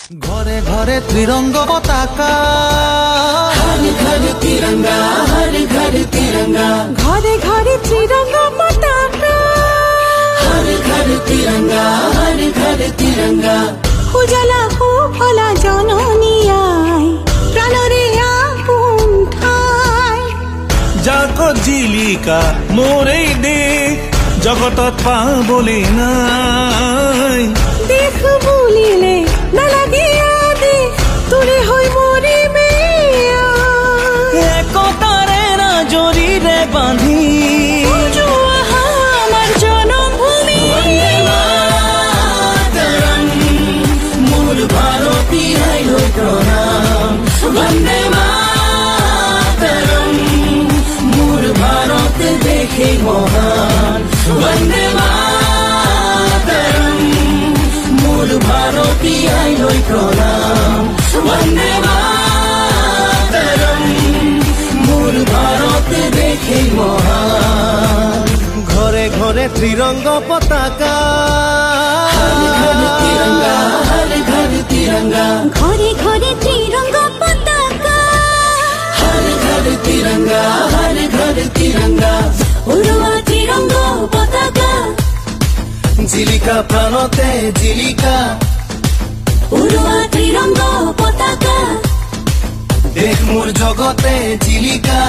ঘরে ঘরে ত্রিরঙ্গ পতাকা, हर घर तिरंगा, हर घर तिरंगा, ঘরে ঘরে ত্রিরঙ্গ পতাকা, हर घर तिरंगा, हर घर तिरंगा। উজালা ভোলা জননী আয়, প্রাণরে আপন ঠাই। জাগো জিলিকা মোরেই দেশ, জগতত পাবলে নাই। দেখ বুলিলে নালাগে আদেশ, তোরে হৈ মৰিমে একতাৰে জৰিৰে বান্ধি আমার জনমভূমি। मोर भारती आइलो प्रणाम, वंदे मातरम। मोर भारत देखे महान, वंदे मातरम। मोर भारती आइलो प्रणाम, वंदे मातरम। मोर भारत देखे महान। ঘরে ঘরে ত্রিরঙ্গ পতাকা, हर घर तिरंगा, हर घर तिरंगा, ঘরে ঘরে ত্রিরঙ্গ পতাকা, हर घर तिरंगा, हर घर तिरंगा। উড়োয়া ত্রিরঙ্গ পতাকা, জিলিকা প্রাণতে জিলিকা, উড়োয়া ত্রিরঙ্গ পতাকা, দেশ মোর জগতে জিলিকা।